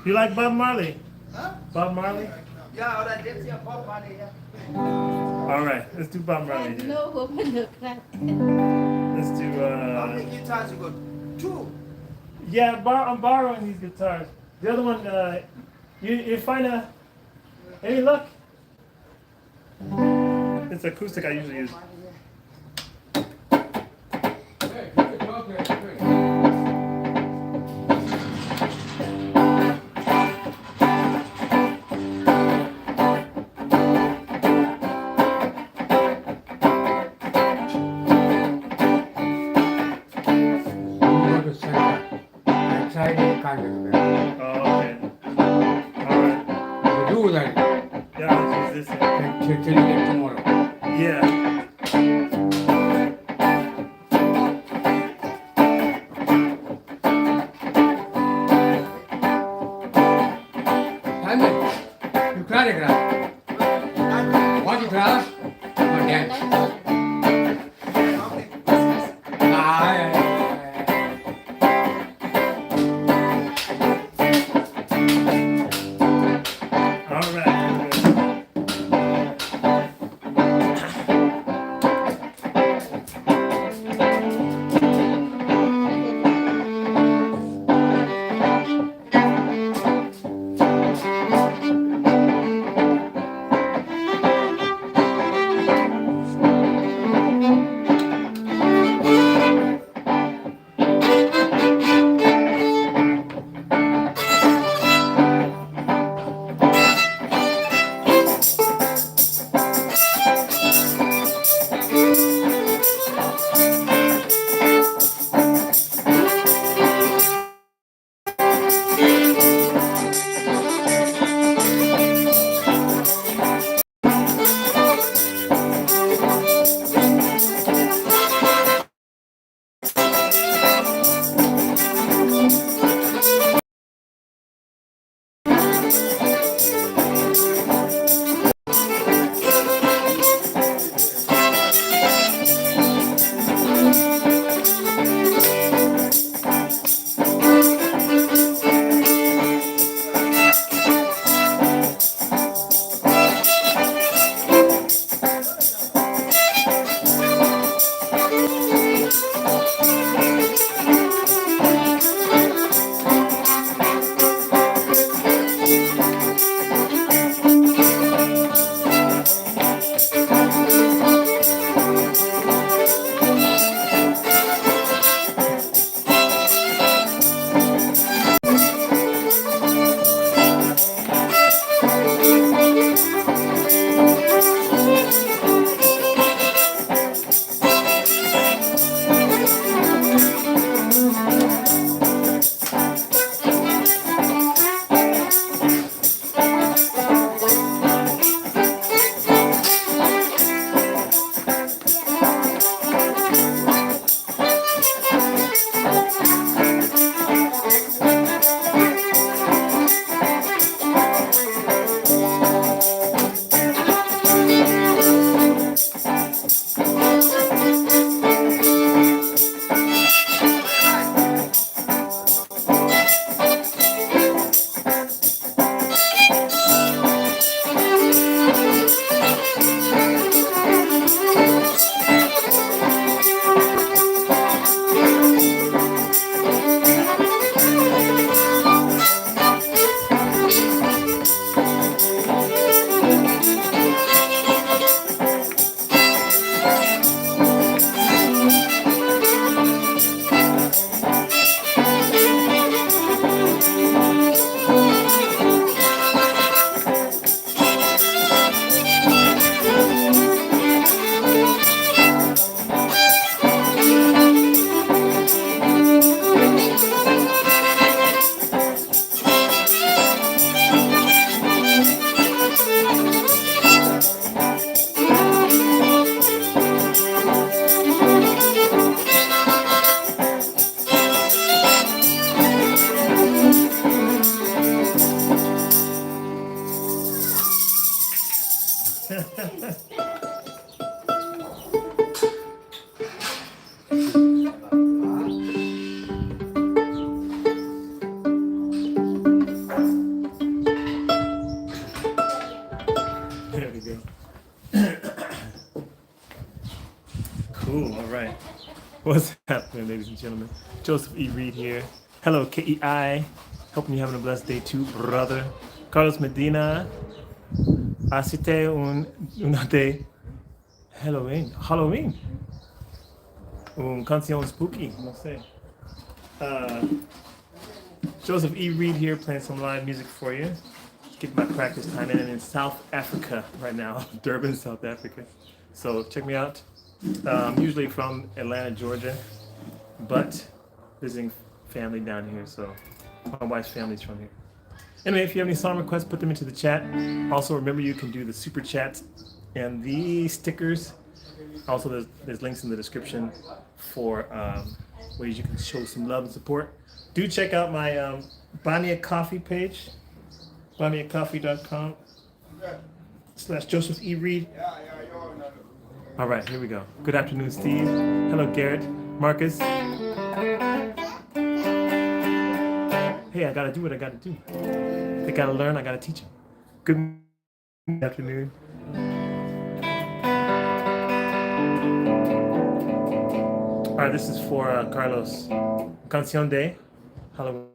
You like Bob Marley? Huh? Bob Marley? Yeah, that did see a pop party, yeah. All right, let's do Bob Marley. Then. No, woman, look like. Let's do. How many guitars you got? 2. Yeah, I'm borrowing these guitars. The other one, you find any luck? It's acoustic I usually use. Hey, keep it talking. Oh, okay. All right. Do that. Yeah, let's use this. Till tomorrow. Yeah. Simon, you cry the grass. Want to crash? Or dance? Ah, yeah. All right. What's happening, ladies and gentlemen? Joseph E. Reed here. Hello, KEI. Hoping you're having a blessed day too, brother. Carlos Medina. Asiste una de Halloween. Canción spooky, no sé. Joseph E. Reed here, playing some live music for you. Getting my practice time in. I'm in South Africa right now, Durban, South Africa. So check me out. I'm usually from Atlanta, Georgia, but visiting family down here. So my wife's family's from here. Anyway, if you have any song requests, put them into the chat. Also, remember you can do the super chats and the stickers. Also, there's links in the description for ways you can show some love and support. Do check out my Buy Me a Coffee page, buymeacoffee.com/Joseph E. Reed. All right, here we go. Good afternoon, Steve. Hello, Garrett, Marcus. Hey, I gotta do what I gotta do. They gotta learn, I gotta teach them. Good afternoon. All right, this is for Carlos. Canción de Halloween.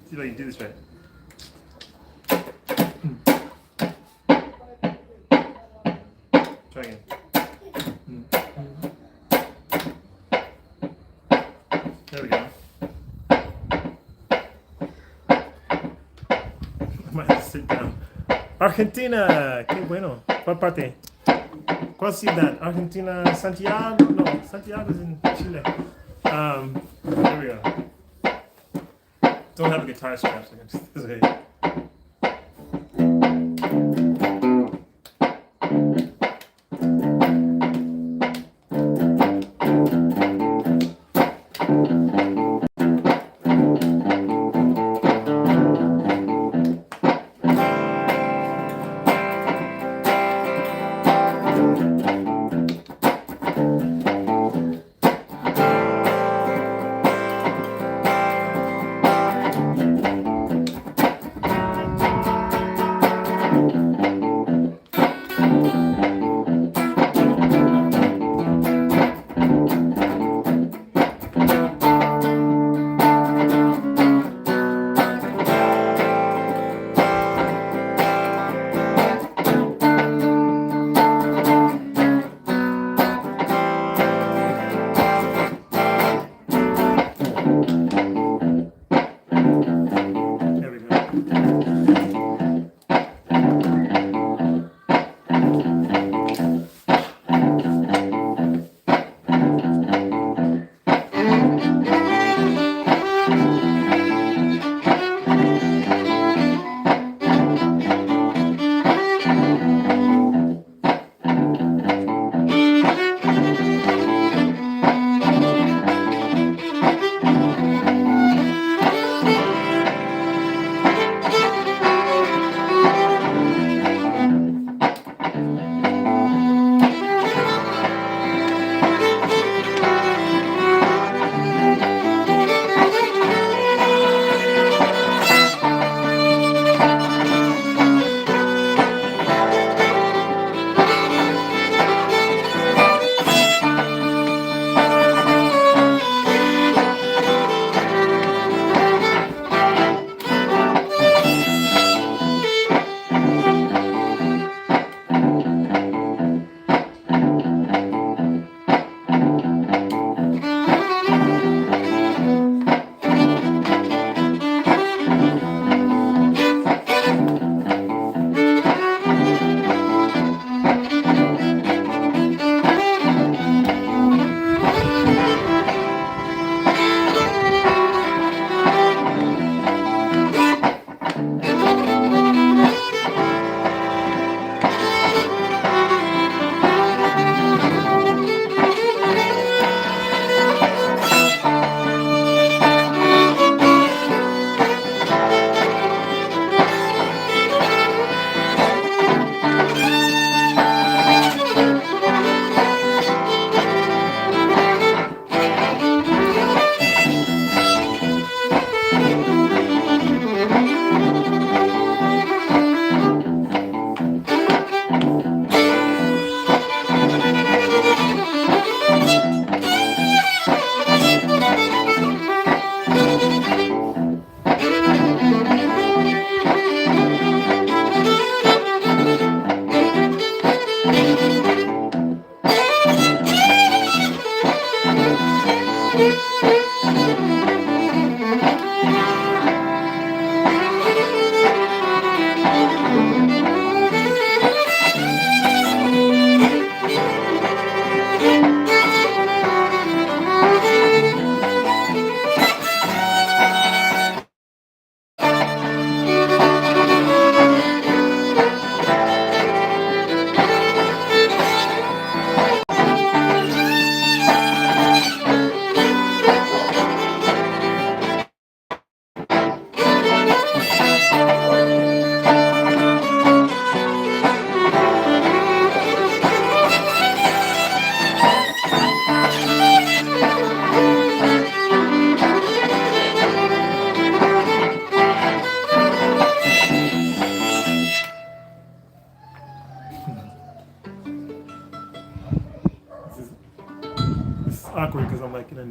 See if I can do this right. Try again. There we go. I might have to sit down. Argentina, qué bueno. ¿Cuál parte? ¿Cuál ciudad? Argentina, Santiago? No, Santiago is in Chile. There we go. Don't have a guitar strap, so I can just this way.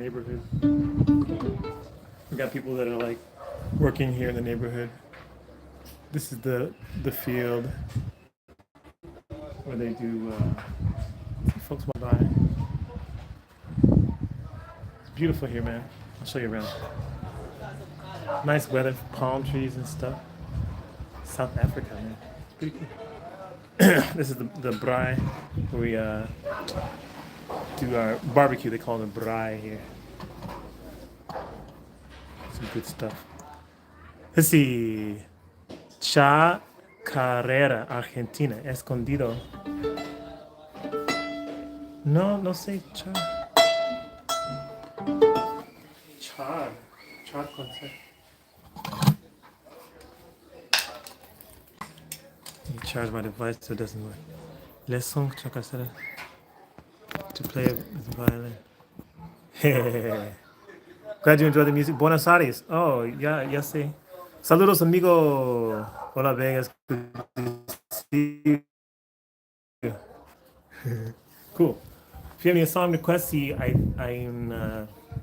neighborhood. We got people that are like working here in the neighborhood. This is the field where they do. Folks walk by. It's beautiful here, man. I'll show you around. Nice weather, palm trees and stuff. South Africa, man. Pretty cool. This is the braai where we do our barbecue. They call it a braai here. Some good stuff. Let's see. Chacarera, Argentina. Escondido. No, no sé char. Char. Char con C. You charge my device so it doesn't work. Lesson chacarera. To play with violin. Glad you enjoy the music. Buenos Aires. Oh, ya sé. Saludos, amigo. Hola, Vegas. Good to see you. Cool. If you have any song requests, see, I'm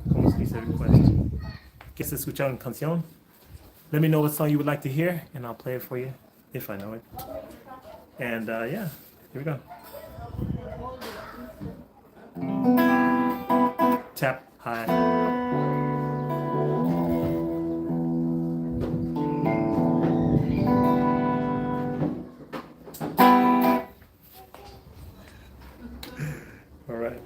¿cómo se dice request? ¿Quieres escuchar una canción? Let me know what song you would like to hear, and I'll play it for you, if I know it. And yeah, here we go. Tap high. All right.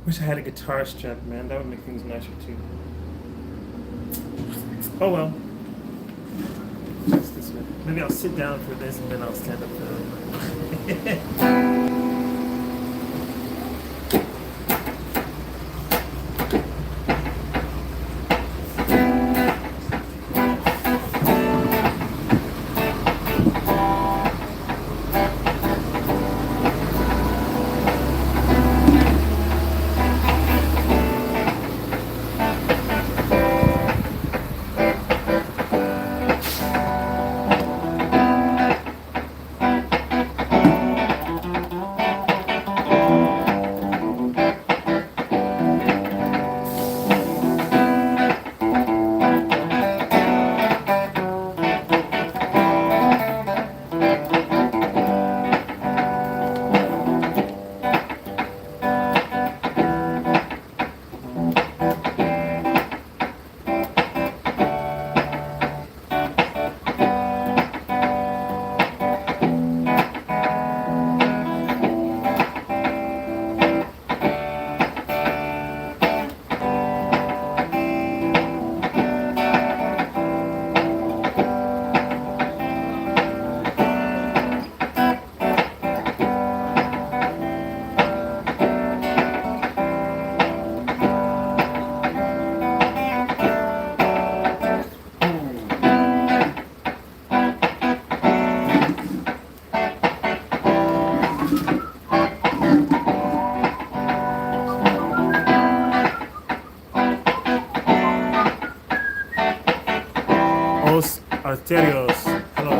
Wish I had a guitar strap, man. That would make things nicer too. Oh well. Just this way. Maybe I'll sit down for this and then I'll stand up for it. Arterios. Hello.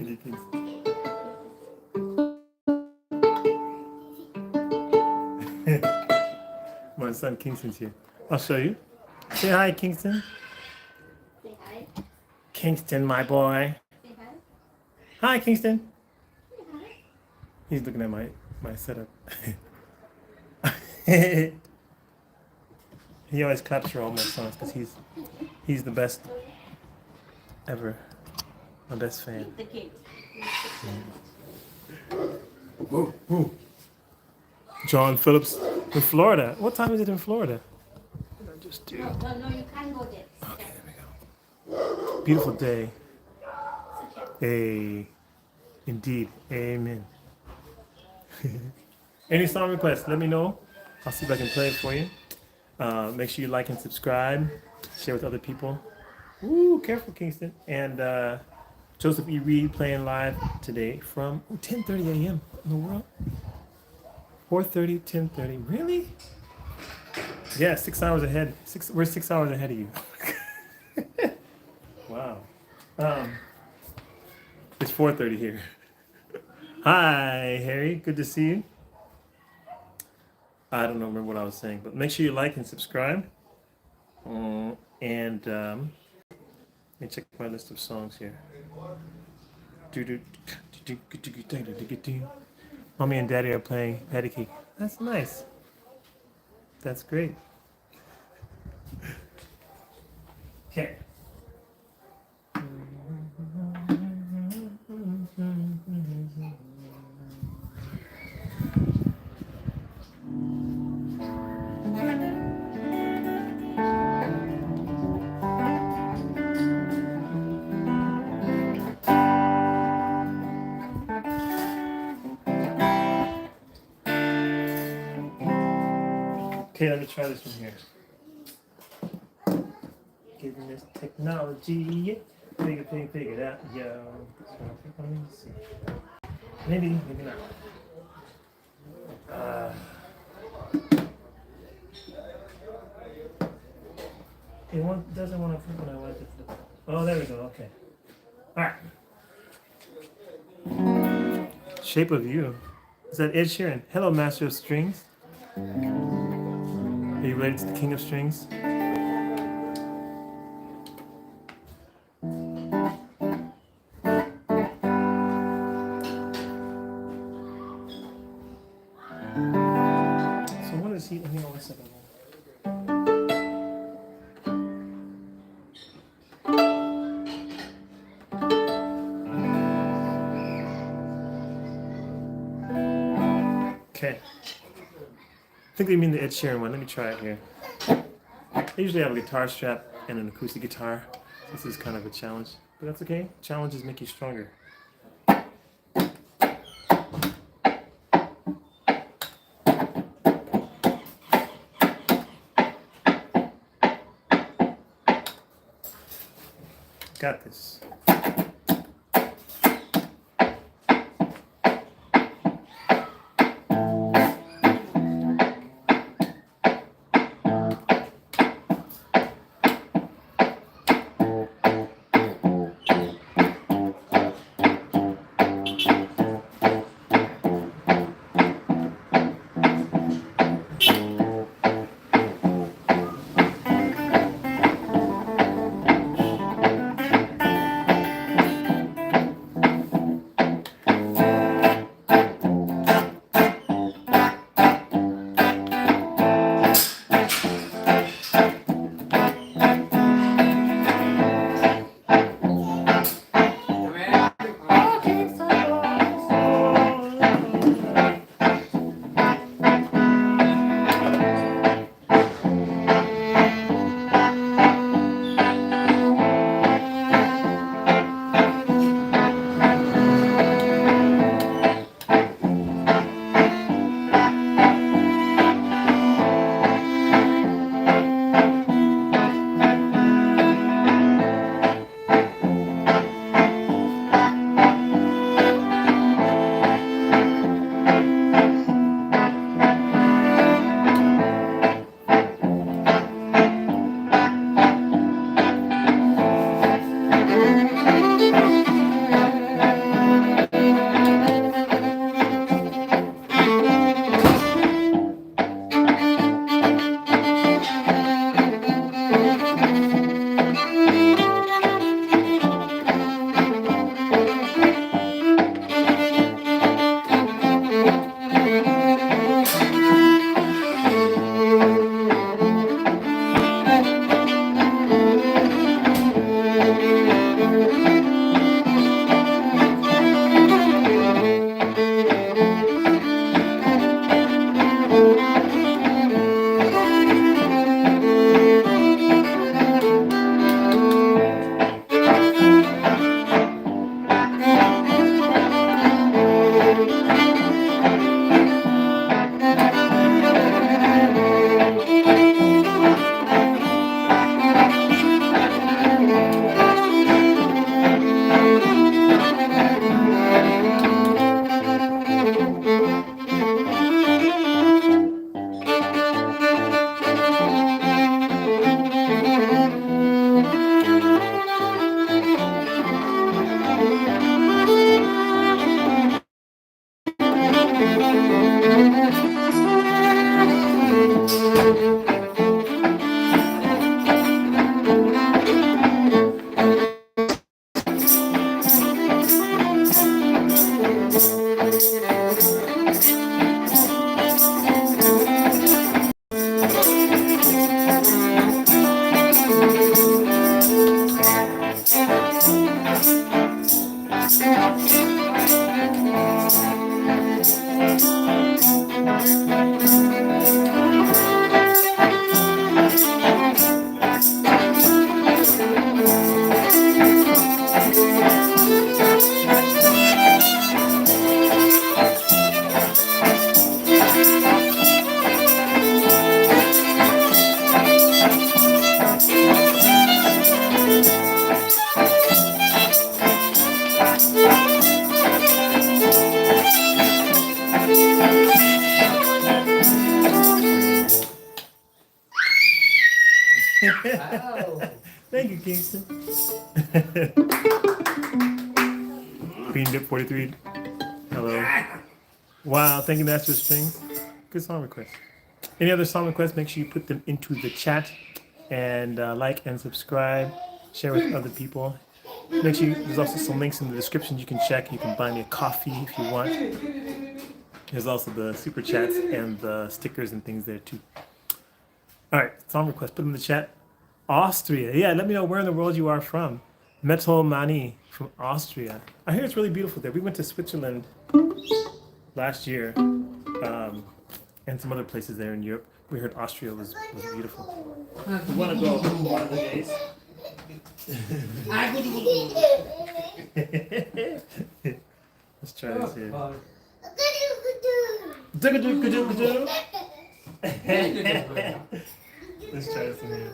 Lady Kingston. My son Kingston's here. I'll show you. Say hi, Kingston. Say hi. Kingston, my boy. Say hi. Hi, Kingston. Say hi. He's looking at my setup. He always claps for all my songs because he's the best ever. My best fan. The cake. Whoa. Ooh. John Phillips in Florida. What time is it in Florida? What did I just do? No, you can't go there. Okay, there we go. Beautiful day. Indeed. Amen. Any song requests, let me know. I'll see if I can play it for you. Make sure you like and subscribe. Share with other people. Ooh, careful, Kingston. And Joseph E. Reed playing live today from 10:30 a.m. in the world. 4:30, 10:30. Really? Yeah, 6 hours ahead. We're 6 hours ahead of you. Wow. It's 4:30 here. Hi, Harry. Good to see you. I don't remember what I was saying, but make sure you like and subscribe. And let me check my list of songs here. Mommy and Daddy are playing patty cake. That's nice. That's great. Okay. Okay, let me try this one here. Given this technology, figure it out, yo. Let me see. Maybe not. It doesn't want to flip when I want it to flip. Oh, there we go. Okay. All right. Shape of You. Is that Ed Sheeran? Hello, Master of Strings. Are you ready to the King of Strings? So what is he? Hang on one second. Okay. I think they mean the Ed Sheeran one. Let me try it here. I usually have a guitar strap and an acoustic guitar. This is kind of a challenge, but that's okay. Challenges make you stronger. Got this. Thank you, Kingston. Queen Dip 43. Hello. Wow, thank you, Master of Strings. Good song request. Any other song requests, make sure you put them into the chat and like and subscribe. Share with other people. Make sure there's also some links in the description you can check. You can buy me a coffee if you want. There's also the super chats and the stickers and things there too. All right, song request. Put them in the chat. Austria. Yeah, let me know where in the world you are from. Metal Mani from Austria. I hear it's really beautiful there. We went to Switzerland last year and some other places there in Europe. We heard Austria was beautiful. We want to go one of the days. Let's try this here. Let's try this in here.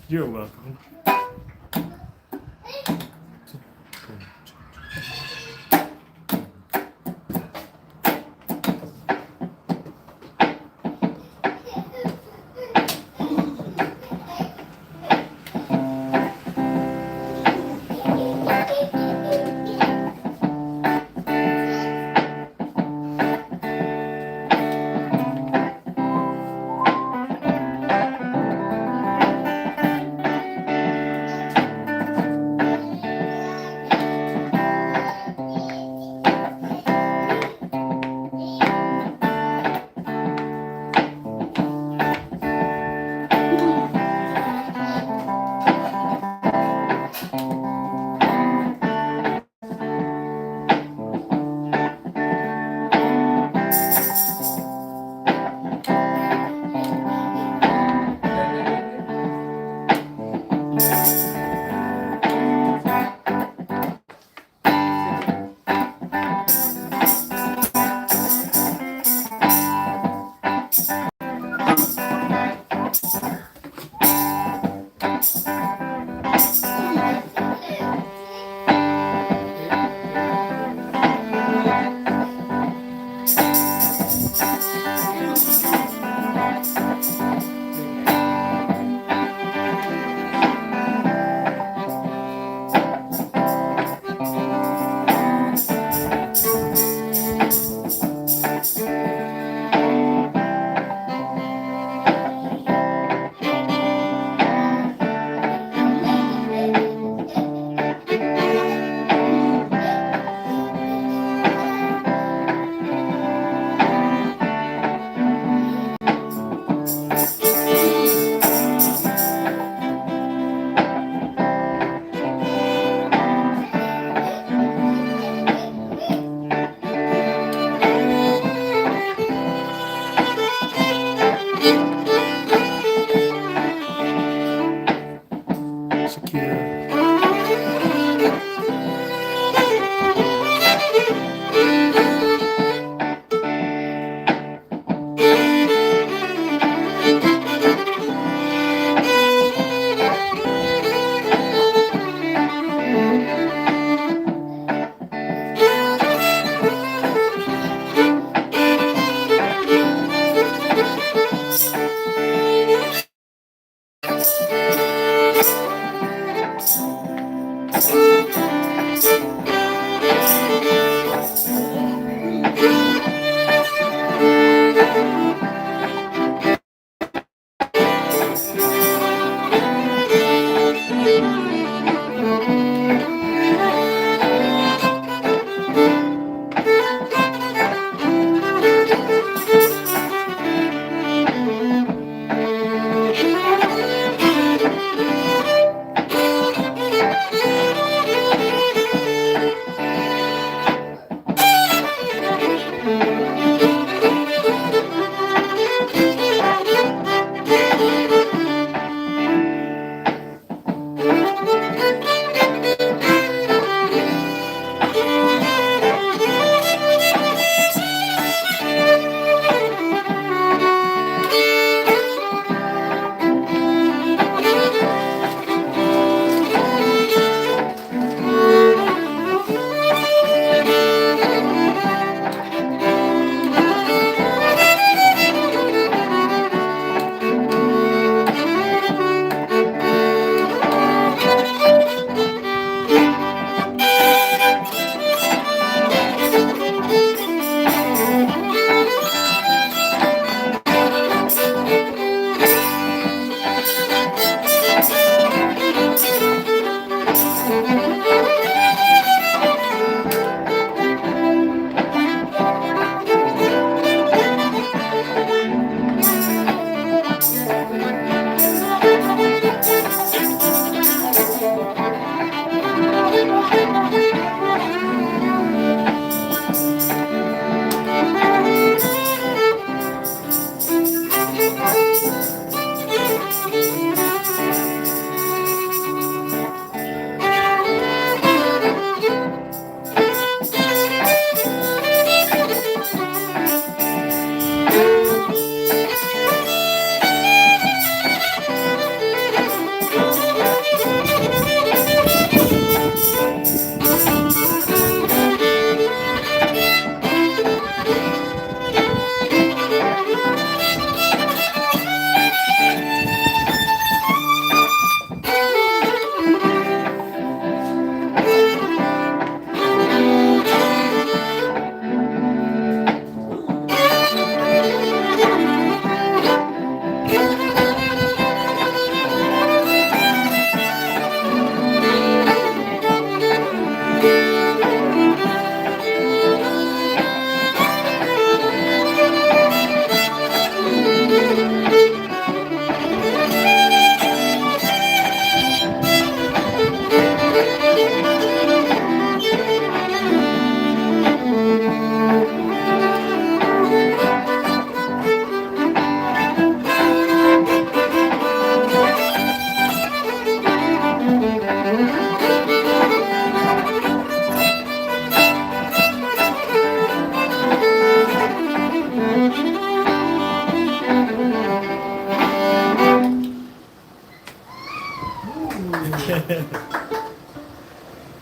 You're welcome.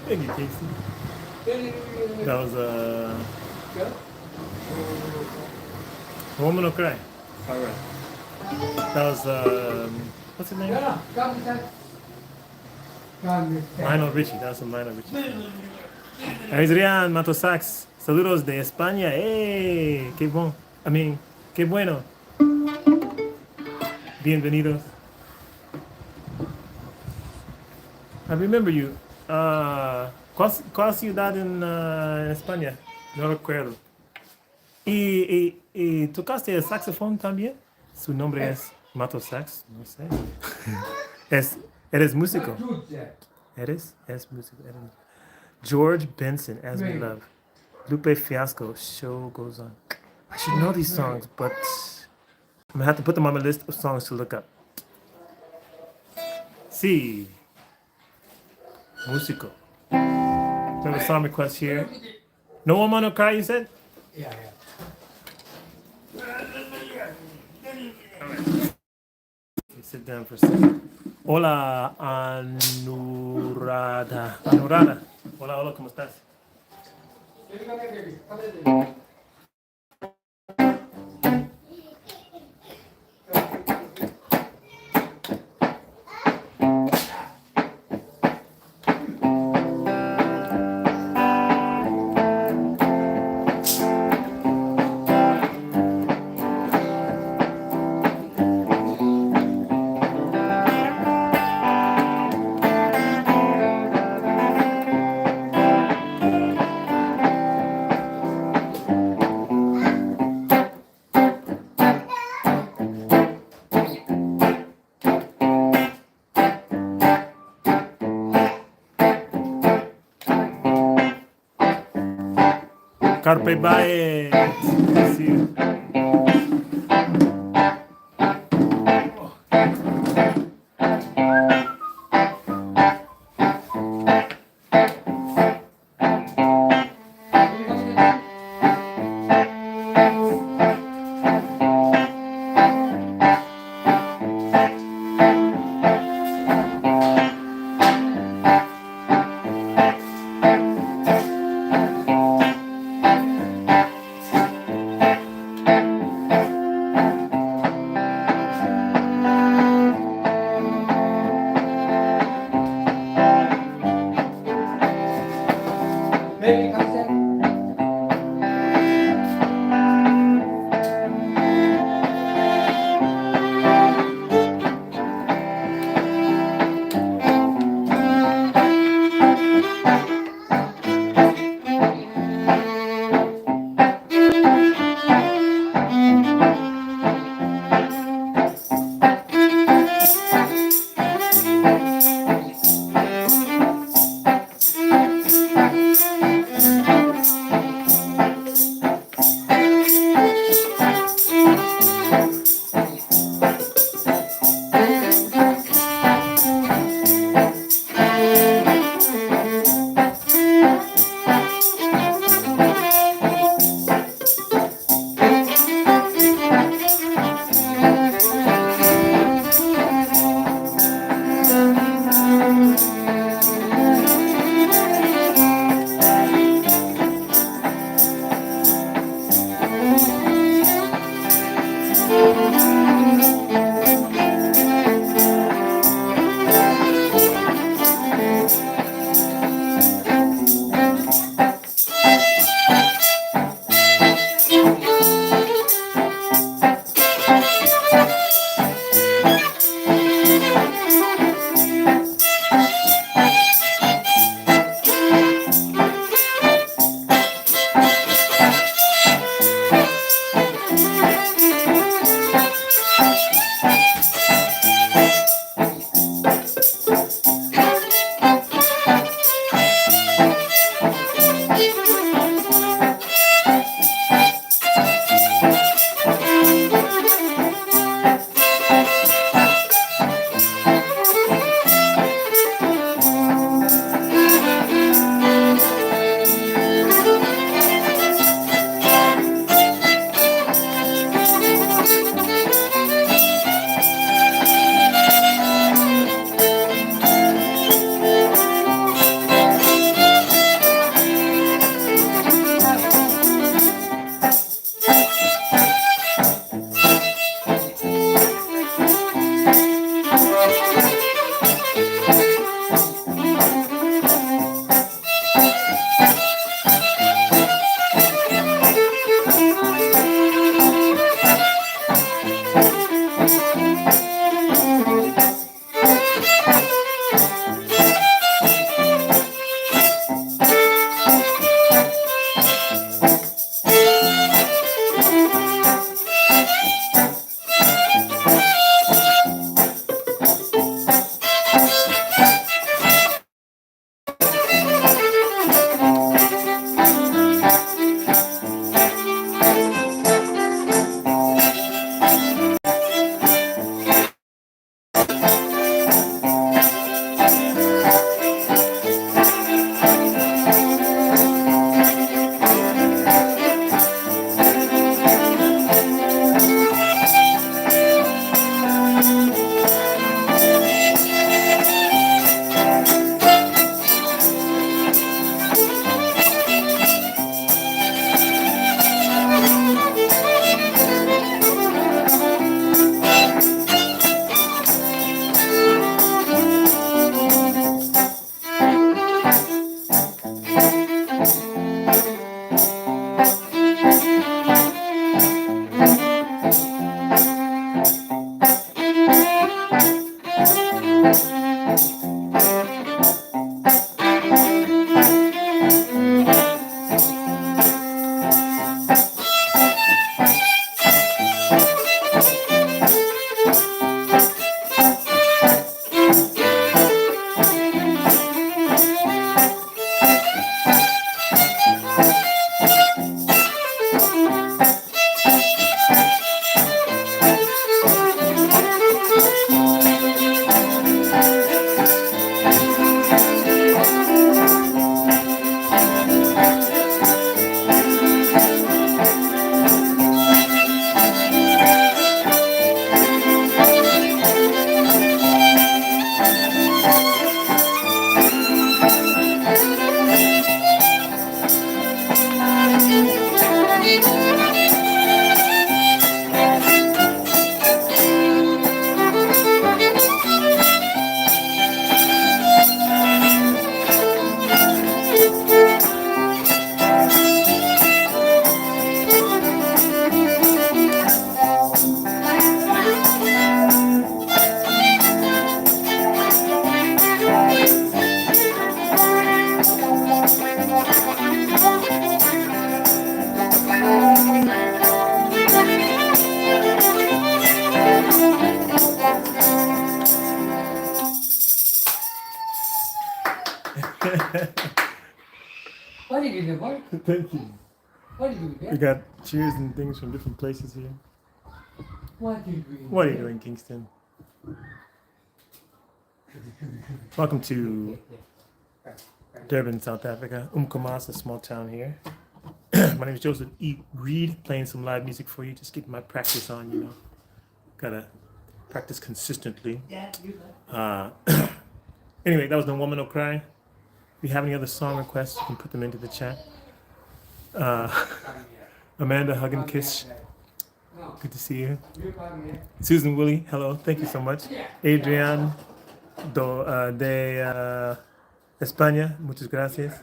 Thank you, Casey. That was Woman No Cry. Alright. That was what's his name? Yeah, come Lionel Richie. That was some Lionel Richie. Adrián Matosax. Saludos de España. Hey, qué bon. I mean, qué bueno. Bienvenidos. I remember you. ¿Cuál ciudad en España? No recuerdo. ¿Y tocaste el saxofón también? Su nombre es Mato Sax, no sé. Eres músico. Eres músico. George Benson, As We Love. Lupe Fiasco, Show Goes On. I should know these songs, but I'm gonna have to put them on my list of songs to look up. Sí. Músico. We have a song request here. No Woman No Cry, you said? Yeah. Sit down for a second. Hola, Anurada. Hola, ¿cómo estás? Carpe Baez. See you. What did you do, boy? Thank you. What did you do? We got cheers and things from different places here. What did you do? What are you doing, Kingston? Welcome to Durban, South Africa. Umkomaas, a small town here. My name is Joseph E. Reed, playing some live music for you. Just getting my practice on, you know. Gotta practice consistently. Anyway, that was No Woman No Cry. If you have any other song requests, you can put them into the chat. Amanda, hug and kiss. Good to see you. Susan Willie, hello. Thank you so much. Adrian de España, muchas gracias.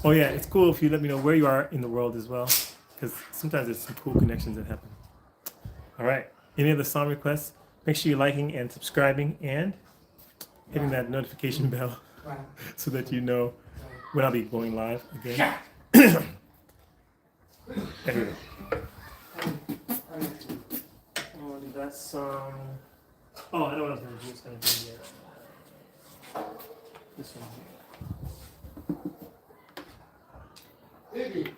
Oh yeah, it's cool if you let me know where you are in the world as well, because sometimes there's some cool connections that happen. All right. Any other song requests? Make sure you're liking and subscribing and hitting that notification bell so that you know when I'll be going live again. Anyway. Oh, did that song. Oh, I know what I was going to do. It's going to be this one here. Baby.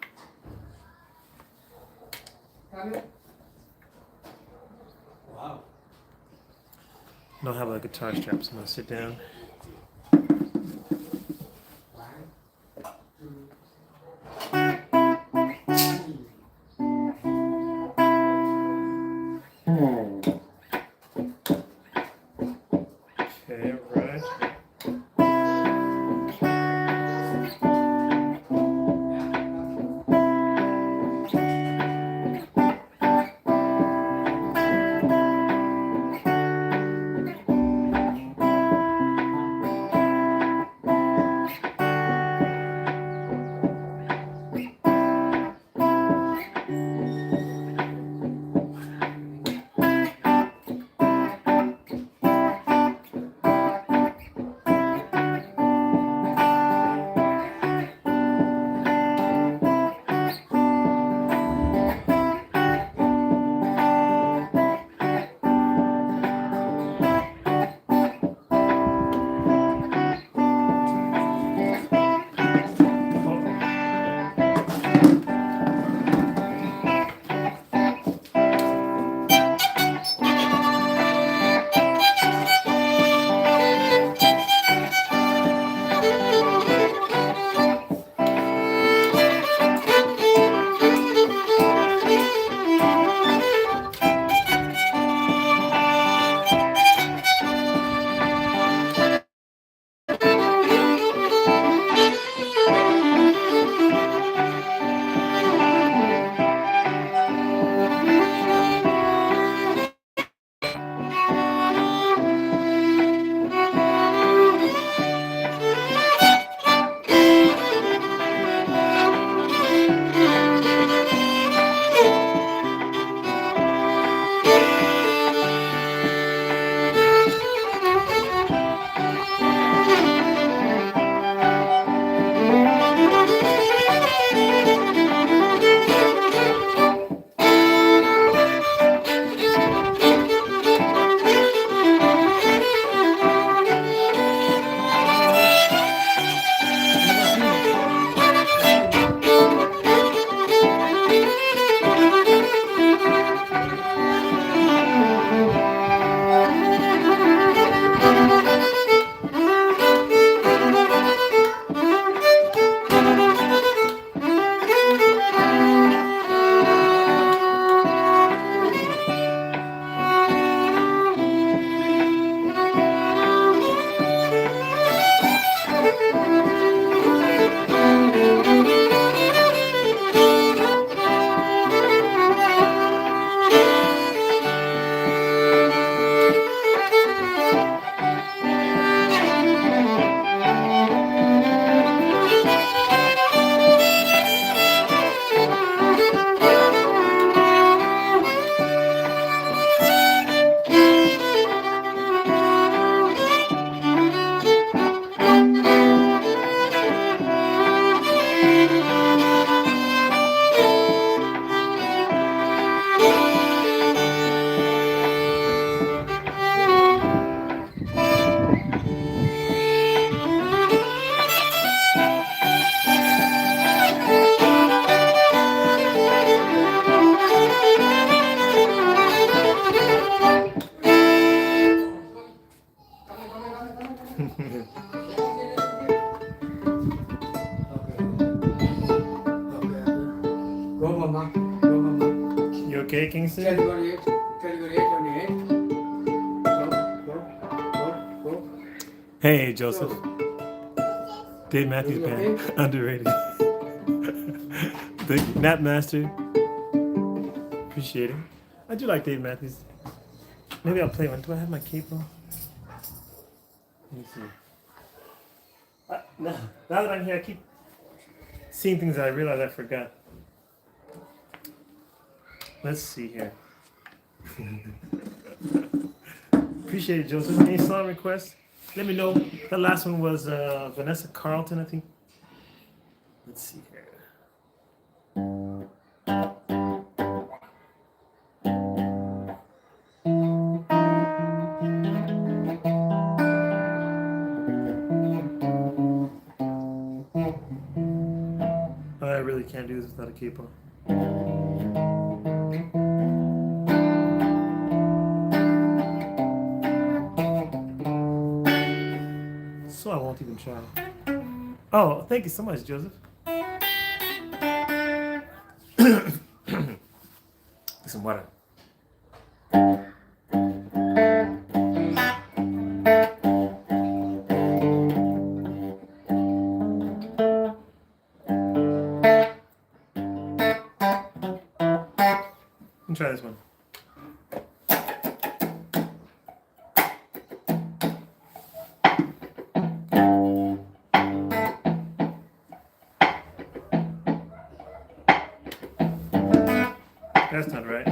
Come here. Wow. I don't have a guitar strap, so I'm going to sit down. Okay, right. Hey, Kingston. Category 8. Category 8 on 8. Go. Hey, Joseph. Dave Matthews You Band. okay? Underrated. Thank you. Nap Master. Appreciate it. I do like Dave Matthews. Maybe I'll play one. Do I have my capo? Let me see. Now that I'm here, I keep seeing things that I realize I forgot. Let's see here. Appreciate it, Joseph. Any song requests? Let me know. The last one was Vanessa Carlton, I think. Let's see here. I really can't do this without a capo. So I won't even try. Oh, thank you so much, Joseph. Some water. Let me try this one. That's not right.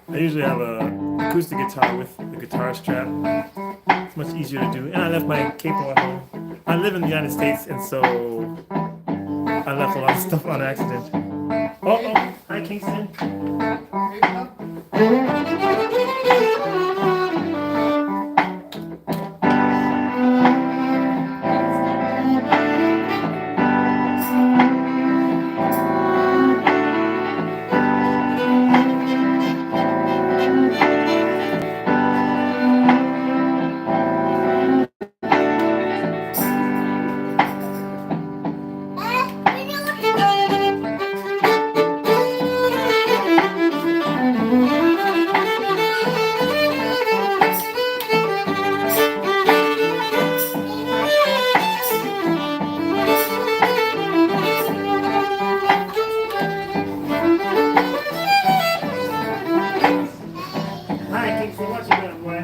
I usually have a acoustic guitar with the guitar strap. It's much easier to do. And I left my capo at home. I live in the United States, and so I left a lot of stuff on accident. Oh, hi Kingston. Hi Kingston, what you doing, boy?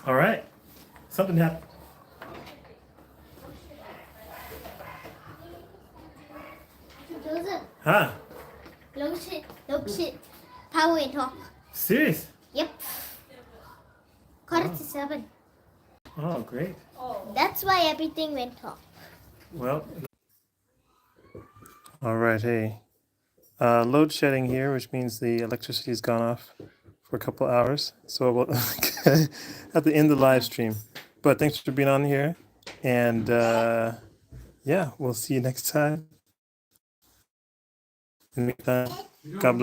All right. Something happened. Joseph, Huh? look shit. Power went off. Serious? Yep. Quarter to 7. Oh, great. That's why everything went off. Well. All right. Hey. Load shedding here, which means the electricity's gone off for a couple hours. So we'll have to end the live stream. But thanks for being on here. And yeah, we'll see you next time. In the meantime, God bless.